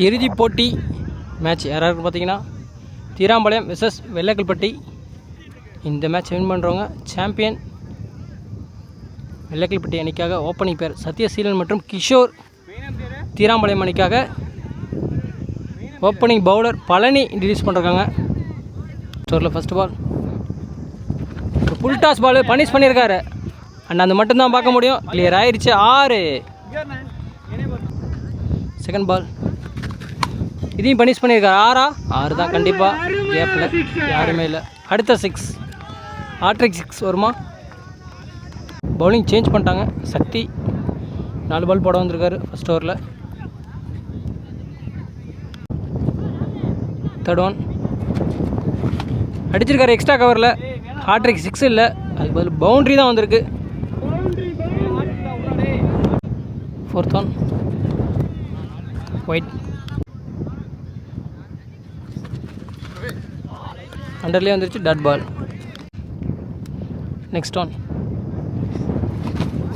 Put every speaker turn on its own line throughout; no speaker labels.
இறுதிப் போட்டி மேட்ச் யாராருக்கு பார்த்தீங்கன்னா தீராம்பாளையம் வெர்சஸ் வெள்ளைக்கல்பட்டி. இந்த மேட்ச் வின் பண்ணுறவங்க சாம்பியன். வெள்ளைக்கல்பட்டி அணிக்காக ஓப்பனிங் பேர் சத்யசீலன் மற்றும் கிஷோர். தீராம்பாளையம் அணிக்காக ஓப்பனிங் பவுலர் பழனி இன்ட்ரடியூஸ் பண்ணுறாங்க. ஸ்டோரில் ஃபஸ்ட் பால் ஒரு ஃபுல் டாஸ் பால் பனிஷ் பண்ணியிருக்காரு. அண்ட் அது மட்டும்தான் பார்க்க முடியும். கிளியர் ஆயிடுச்சு. 6. செகண்ட் பால் இதையும் பனிஷ் பண்ணியிருக்காரு. 6 தான் கண்டிப்பாக. கேப்பில் யாருமே இல்லை. அடுத்த 6 ஆட்ரிக் 6 வருமா? பவுலிங் சேஞ்ச் பண்ணிட்டாங்க. சக்தி 4 பால் போட வந்திருக்காரு ஃபஸ்ட் ஓவரில். தேர்ட் ஒன் அடிச்சிருக்காரு எக்ஸ்ட்ரா கவரில். ஆட்ரிக் 6 இல்லை, அதுக்கு பதில் பவுண்ட்ரி தான் வந்திருக்கு. ஃபோர்த் ஒன் ஒயிட் அண்டர்லேயே வந்துருச்சு. Dot ball. நெக்ஸ்ட் ஒன்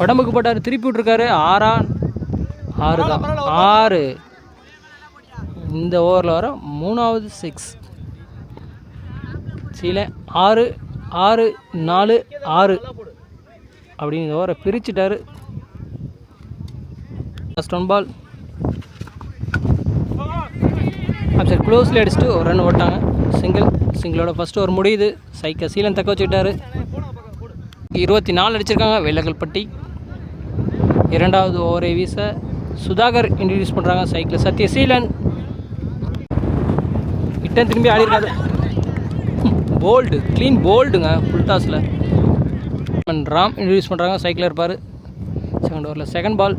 உடம்புக்கு போட்டார், திருப்பி விட்ருக்காரு. 6 தான். 6 இந்த ஓவரில் வர 3வது 6. சீல 6 6 4 6 அப்படின்னு இந்த ஓவரை பிரிச்சுட்டாரு. ஃபஸ்ட் ஒன் பால் சரி க்ளோஸில் அடிச்சுட்டு ஒரு ரன் ஓட்டாங்க. சிங்கிளோட ஃபஸ்ட் ஓவர் முடியுது. சீலன் தக்க வச்சுக்கிட்டாரு. 24 அடிச்சிருக்காங்க வெள்ளைக்கல்பட்டி. 2வது ஓவரை வீச சுதாகர் இன்ட்ரடியூஸ் பண்ணுறாங்க சைக்கிள். சத்யசீலன் ரிட்டன் திரும்பி ஆடிருக்காரு. போல்டு, க்ளீன் போல்டுங்க ஃபுல் டாஸில். ராம் இன்ட்ரடியூஸ் பண்ணுறாங்க சைக்கிளில் இருப்பார். செகண்ட் ஓவரில் செகண்ட் பால்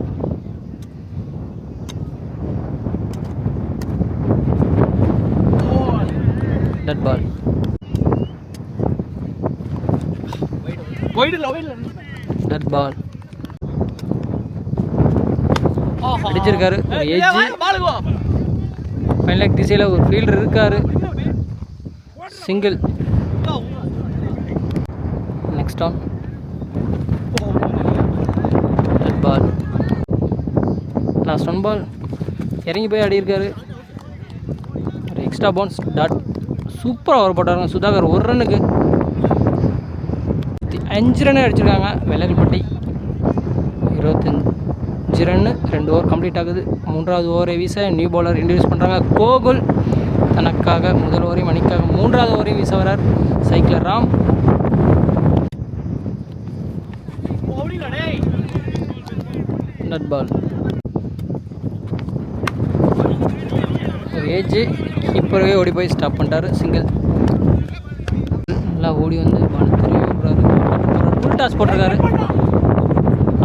டட் பால். டட் பால் அடிச்சிருக்காரு. ஃபைனல் லெக் திசையில் ஒரு ஃபீல்டர் இருக்காரு. Single. Next one dot ball. Last one ball இறங்கி போய் ஆடியிருக்காரு. ஒரு எக்ஸ்ட்ரா பவுன்ஸ் டாட். சூப்பராக ஓவர் போட்டாருங்க சுதாகர். ஒரு ரன்னுக்கு 5 ரன்னு அடிச்சிருக்காங்க வெள்ளைக்கல்பட்டி. 25 ரன்னு. 2 ஓவர் கம்ப்ளீட் ஆகுது. 3வது ஓவரை வீச நியூ பவுலர் இன்ட்ரடியூஸ் பண்ணுறாங்க கோகுல். தனக்காக முதல் ஓவரையும் அணிக்காக 3வது ஓவரையும் வீச வரார் சைக்கிளர் ராம். நட் பால். ஒரு ஏஜ் கீப்பரவே ஓடி போய் ஸ்டாப் பண்ணிட்டாரு. சிங்கிள். நல்லா ஓடி வந்து பால் திரும்பி விடுறாரு. ஃபுல் டாஸ் போட்டிருக்காரு.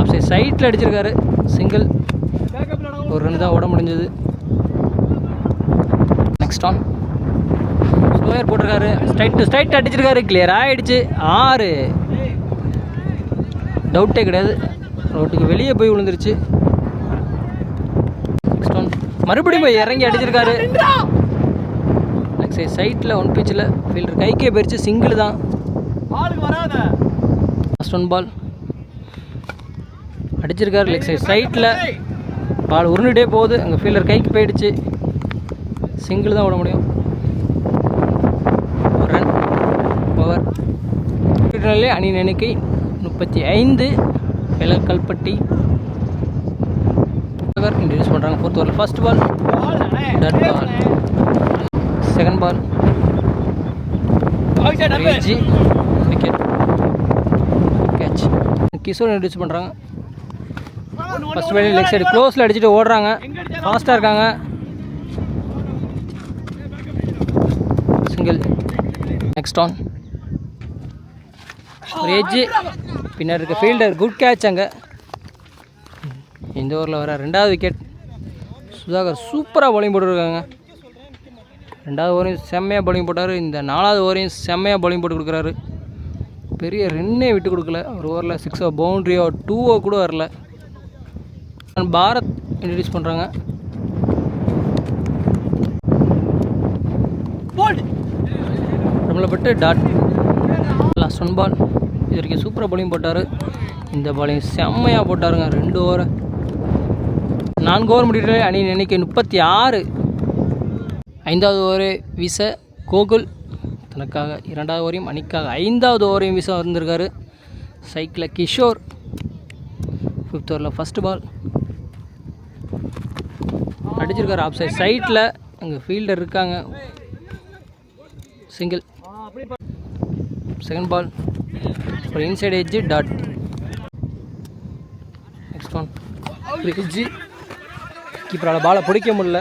ஆஃப் சைட்டில் அடிச்சிருக்காரு. சிங்கிள். ஒரு ரன் தான் ஓட முடிஞ்சது. நெக்ஸ்ட் ஆன் ஸ்லோயர் போட்டிருக்காரு. ஸ்ட்ரைட் அடிச்சிருக்காரு. கிளியர் ஆகிடுச்சு. 6 டவுட்டே கிடையாது. ரோட்டுக்கு வெளியே போய் விழுந்துருச்சு. நெக்ஸ்ட் ஒன் மறுபடியும் போய் இறங்கி அடிச்சிருக்காரு. நெக்ஸ்ட் சைட்டில் 1 பிச்சில் ஃபீல்டர் கைக்கே போயிடுச்சு. சிங்கிள் தான். ஃபஸ்ட் ஒன் பால் அடிச்சிருக்காரு. லெக் சைட்டில் பால் உருண்டுட்டே போகுது. அங்கே ஃபீல்டர் கைக்கு போயிடுச்சு. சிங்கிள் தான் விட முடியும். ஒரு ரன் ஓவர். அணியின் எண்ணிக்கை 35. வெள்ளைக்கல்பட்டி இன்ட்ரடியூஸ் பண்ணுறாங்க 4th ஓவரில். First ball dot ball. Second ball wicket catch. Kishore introduce பண்ணுறாங்க. ஃபர்ஸ்ட் பால் லெக் சைடு க்ளோஸில் அடிச்சுட்டு ஓடுறாங்க. ஃபாஸ்ட்டாக இருக்காங்க. சிங்கிள். நெக்ஸ்ட் ஆன் ஒரு எஜ்ஜு பின்னாடி இருக்க ஃபீல்டர் குட் கேட்ச். அங்கே இந்த ஓவரில் வர 2வது விக்கெட். சுதாகர் சூப்பராக பவுலிங் போட்டுருக்காங்க. 2வது ஓவரையும் செம்மையாக பவுலிங் போட்டார். இந்த 4வது ஓவரையும் செம்மையாக பவுலிங் போட்டு கொடுக்குறாரு. பெரிய ரன்னே விட்டு கொடுக்கல. ஒரு ஓவரில் 6 பவுண்ட்ரியோ 2 கூட வரல. பாரத் இன்ட்ரடியூஸ் பண்ணுறாங்க. நம்மளை பட்டு டாட். லாஸ்ட் ஒன் பால். இது வரைக்கும் சூப்பராக பவுலிங் போட்டார். இந்த பாலையும் செம்மையாக போட்டாருங்க. 2 ஓவர் 4 ஓவர் முடிகிற அணியின் எண்ணிக்கை 36. ஐந்தாவது ஓவரை வீச கோகுல் தனக்காக 2வது ஓவரையும் அணிக்காக 5வது ஓவரையும் வீச வந்திருக்காரு. சைக்கிளில் கிஷோர் 5th ஓவரில் ஃபஸ்ட்டு பால் அடிச்சிருக்காரு. ஆஃப் சைட் சைட்டில் அங்கே ஃபீல்டர் இருக்காங்க. சிங்கிள். செகண்ட் பால் ஒரு inside edge dot. Next one edge கீப்பரால் பாலை பிடிக்க முடியல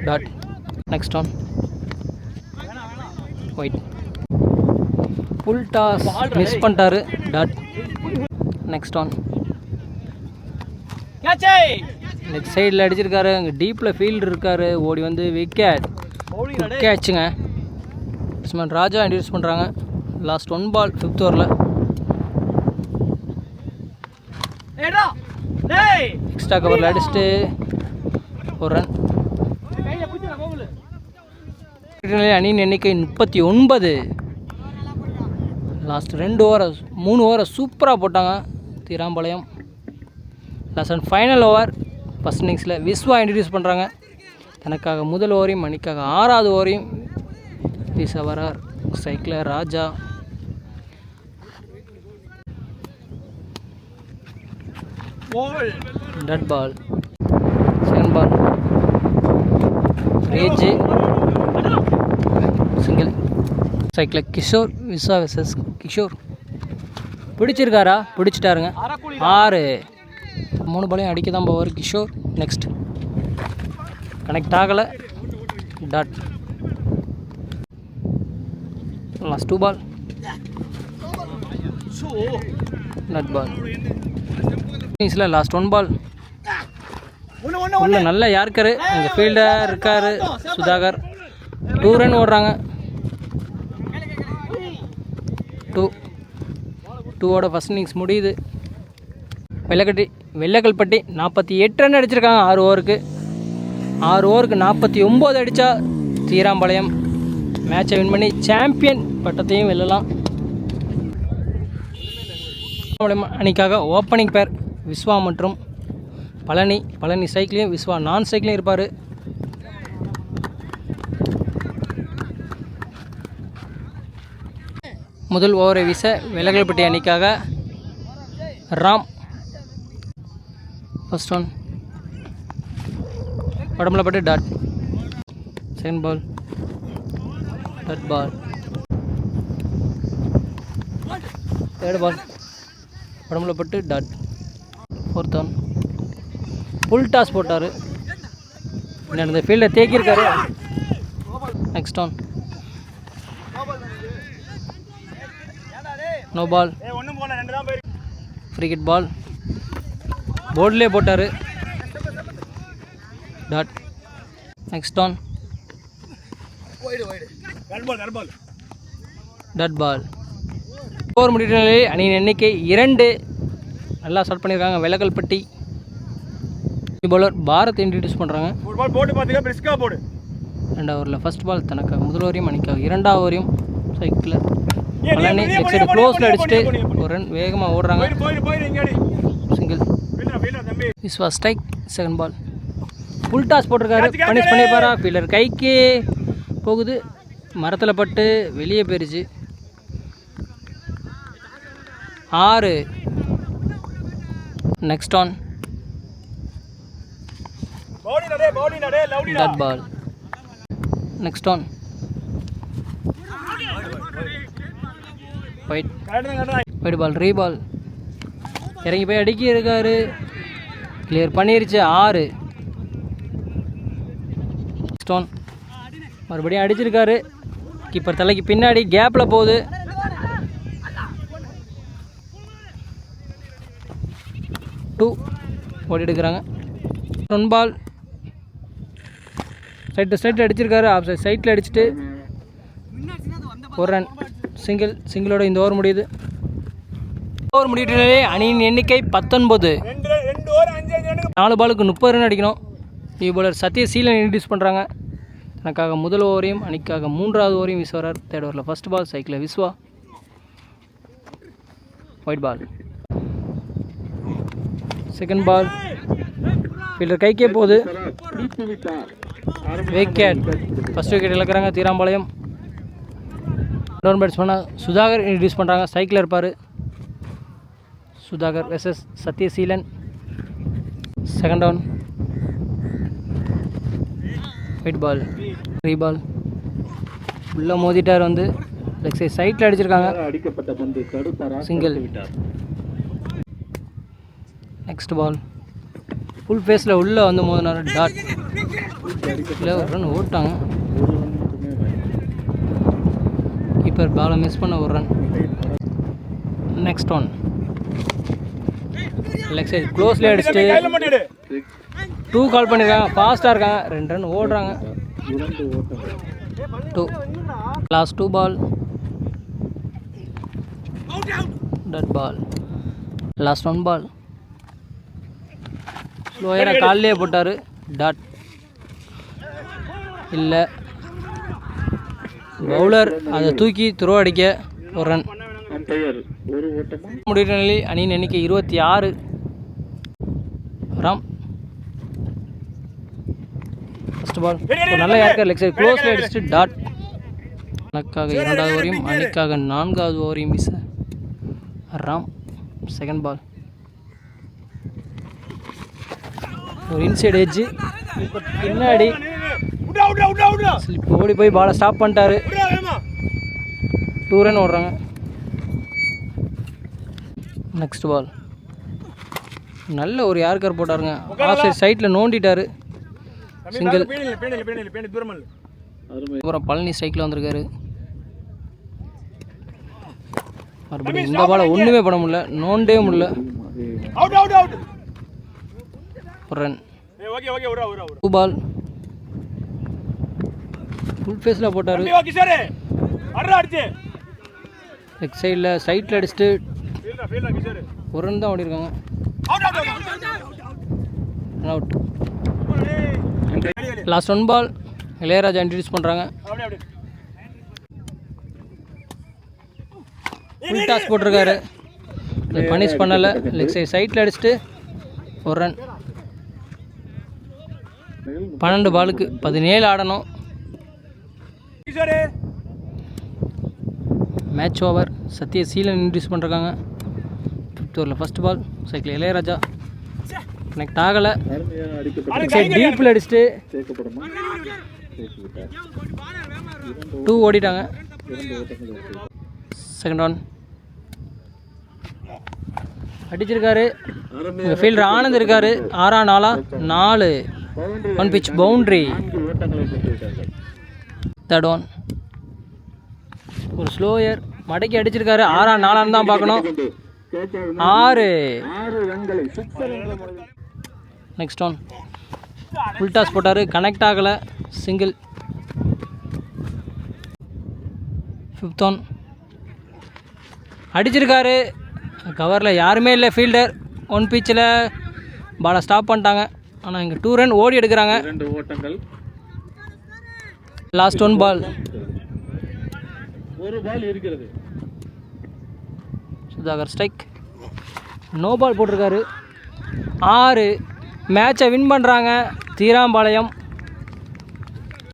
dot. Next one wide. Full toss miss பண்ணிட்டாரு டாட். நெக்ஸ்ட் ஒன் லெஃப்ட் சைடில் அடிச்சிருக்காரு. அங்கே டீப்பில் ஃபீல்டு இருக்காரு. ஓடி வந்து விக்கெட் கேட்சுங்க. பேட்ஸ்மேன் ராஜா இன்ட்ரடியூஸ் பண்ணுறாங்க. லாஸ்ட் 1 பால் 5th ஓவரில். எக்ஸ்ட்ரா கவரில் அடிச்சுட்டு ஒரு ரன். அணியின் எண்ணிக்கை 39. லாஸ்ட் 2 ஓவரை 3 ஓவரை சூப்பராக போட்டாங்க Theerampalayam. Last and final over first இன்னிங்ஸில் விஸ்வா இன்ட்ரடியூஸ் பண்ணுறாங்க. தனக்காக முதல் ஓவரையும் அணிக்காக 6வது ஓவரையும் வீச வரார். சைக்கிளர் Raja. Dot ball. Second ball ரேஜ் சிங்கிள். சைக்கிளர் கிஷோர். விஸ்வா வெர்சஸ் கிஷோர். பிடிச்சிருக்காரா? பிடிச்சிட்டாருங்க. 6. 3 பாலையும் அடிக்க தான் போவார் கிஷோர். நெக்ஸ்ட் கனெக்ட் ஆகலை dot. Last 2 ball dot ball. இன்னிங்ஸில் லாஸ்ட் 1 பால் உள்ள நல்ல யார்க்கரு. அங்கே ஃபீல்டர் இருக்கார் சுதாகர். 2 ரன் ஓடுறாங்க. 2ஓட ஃபஸ்ட் இன்னிங்ஸ் முடியுது. வெள்ளக்கல்பட்டி 48 ரன் அடிச்சிருக்காங்க 6 ஓவருக்கு. 6 ஓவருக்கு 49 அடித்தா தீராம்பாளையம் மேட்சை வின் பண்ணி சாம்பியன் பட்டத்தையும் வெல்லலாம். அணிக்காக ஓப்பனிங் பேர் விஸ்வா மற்றும் பழனி சைக்கிளையும் விஸ்வா நான் சைக்கிளையும் இருப்பார். முதல் ஓவரை வீச வெள்ளக்கல்பட்டி அணிக்காக ராம். ஃபர்ஸ்ட் ஒன் உடம்புல பட்டு dot. Second ball dot ball. Third ball உடம்புல பட்டு dot. 4th one full toss போட்டார். இந்த ஃபீல்டை தேக்கியிருக்காரு. Next one no ball. Free hit ball போர்ட்லேயே போட்டார் dot. Next one dot ball. Over முடிகிற நிலையில் அணியின் எண்ணிக்கை 2. நல்லா ஸ்டார்ட் பண்ணியிருக்காங்க வெள்ளக்கல்பட்டி. பவுலர் பாரத் இன்ட்ரடியூஸ் பண்ணுறாங்க. 2வது ஓவரில் ஃபஸ்ட் பால் தனக்காக முதல் ஓவரையும் அணிக்காக 2வது ஓவரையும் சைக்கிளில் பழனி லெஃப்ட் சைடு க்ளோஸில் அடிச்சுட்டு ஒரு ரன் வேகமாக ஓடுறாங்க. Single. Vishwa strike. Second ball full toss போட்டிருக்காரு. பனிஷ் பண்ணியிருப்பாரா? ஃபீல்டர் கைக்கு போகுது. மரத்தில் பட்டு வெளியே போயிருச்சு. 6. Next one dot ball. Next one wide ball. ரீபால் இறங்கி போய் அடிக்கி இருக்காரு. கிளியர் பண்ணிருச்சு. 6. ஸ்டோன் மறுபடியும் அடிச்சிருக்காரு. கீப்பர் தலைக்கு பின்னாடி கேப்பில் போகுது. 2 ஓடி எடுக்கிறாங்க. 1 பால் ஸ்ட்ரைட் அடிச்சிருக்காரு. ஆஃப் சைட் சைட்டில் அடிச்சுட்டு ஒரு ரன். சிங்கிளோட இந்த ஓவர் முடியுது. ஓவர் முடிவிட்டே அணியின் எண்ணிக்கை 19. 4 பாலுக்கு 30 ரன் அடிக்கணும். பவுலர் சத்யசீலன் இன்ட்ரடியூஸ் பண்ணுறாங்க. எனக்காக முதல் ஓவரையும் அணிக்காக 3வது ஓவரையும் வீச வரார். 3rd ஓவரில் ஃபஸ்ட் பால் சைக்கிளில் Vishwa. Wide ball. Second ball fielder கைக்கே போகுது. விக்கெட். ஃபஸ்ட் விக்கெட் இழக்கிறாங்க தீராம்பாளையம். டவுன் பேட்ஸ்மேனாக சுதாகர் இன்ட்ரடியூஸ் பண்ணுறாங்க. ஸ்ட்ரைக்கில் இருப்பார். Sudhakar versus Sathyaseelan. Second down. Wide ball. Three ball. உள்ளே மோதிட்டார் வந்து லெக் சைட் சைட்டில் அடிச்சிருக்காங்க. சிங்கிள். நெக்ஸ்ட் பால். ஃபுல் ஃபேஸில் உள்ளே வந்து மோதினார். டாட். இல்லை ஒரு ரன் ஓட்டாங்க. கீப்பர் பாலை மிஸ் பண்ண ஒரு run. Next one. Leg side க்ளோஸ்லேயே அடிச்சுட்டு 2 கால் பண்ணியிருக்காங்க. ஃபாஸ்ட்டாக இருக்காங்க. 2 ரன் ஓடுறாங்க. 2. லாஸ்ட் 2 பால். Dot ball. லாஸ்ட் 1 பால். ஸ்லோயராக காலிலே போட்டார். டாட். இல்லை பவுலர் அதை தூக்கி த்ரோ அடிக்க ஒரு ரன். முடிகிற நிலையில் அணியின் எண்ணிக்கை 26. ராம். ஃபஸ்ட் பால் ஒரு நல்ல யாருக்கார் லெக் சைட் க்ளோஸில் அடிச்சுட்டு டாட். தனக்காக 2வது ஓவரையும் அணிக்காக 4வது ஓவரையும் வீச ராம். Second ball. ஒரு இன்சைட் எட்ஜு பின்னாடி ஸ்லிப் ஓடி போய் பாலை ஸ்டாப் பண்ணிட்டாரு. 2 ரன் ஓடுறாங்க. Next ball. நல்ல ஒரு யார்கர் போட்டாருங்க. ஆஃப் சைட் சைட்டில் நோண்டிட்டாரு. சிங்கிள். அப்புறம் பழனி ஸ்ட்ரைக்கில் வந்திருக்காரு. மறுபடியும் இந்த பாலை ஒன்றுமே பண்ண முடியல. நோண்டே முடியல. ஒரு ரன். 2 பால். ஃபுல் ஃபேஸில் போட்டார். லெக் சைடில் சைட்டில் அடிச்சுட்டு ஒரு ரன் தான் ஓடிருக்காங்க. அவுட். லாஸ்ட் 1 பால். இளையராஜா இன்ட்ரடியூஸ் பண்ணுறாங்க. ஃபுல் டாஸ் போட்டிருக்காரு. பனிஷ் பண்ணலை. லெக் சைட் சைட்டில் அடிச்சுட்டு ஒரு ரன். 12 பாலுக்கு 17 ஆடணும். Match over. சத்யசீலன் இன்ட்ரடியூஸ் பண்ணுறாங்க. 5th ஓவரில் first ball. Cycle Ilayaraja connect ஆகலை. டீப்பில் அடிச்சுட்டு 2 ஓடிட்டாங்க. Second one. அடிச்சிருக்காரு. ஃபீல்டர் ஆனந்த் இருக்காரு. 6-4 one pitch boundary. Third one. ஒரு ஸ்லோயர் மடக்கி அடிச்சிருக்காரு. 6-4 தான் பார்க்கணும். 6. Next one. ஃபுல் டாஸ் போட்டார். கனெக்ட் ஆகலை. சிங்கிள். 5th one. அடிச்சிருக்காரு. கவரில் யாருமே இல்லை. ஃபீல்டர் ஒன் பிச்சில் பாலை ஸ்டாப் பண்ணிட்டாங்க. ஆனால் இங்கே 2 ரன் ஓடி எடுக்கிறாங்க. லாஸ்ட் 1 பால். சுதாகர் ஸ்ட்ரைக். நோ பால் போட்டிருக்காரு. 6. மேட்சை வின் பண்ணுறாங்க தீராம்பாளையம்.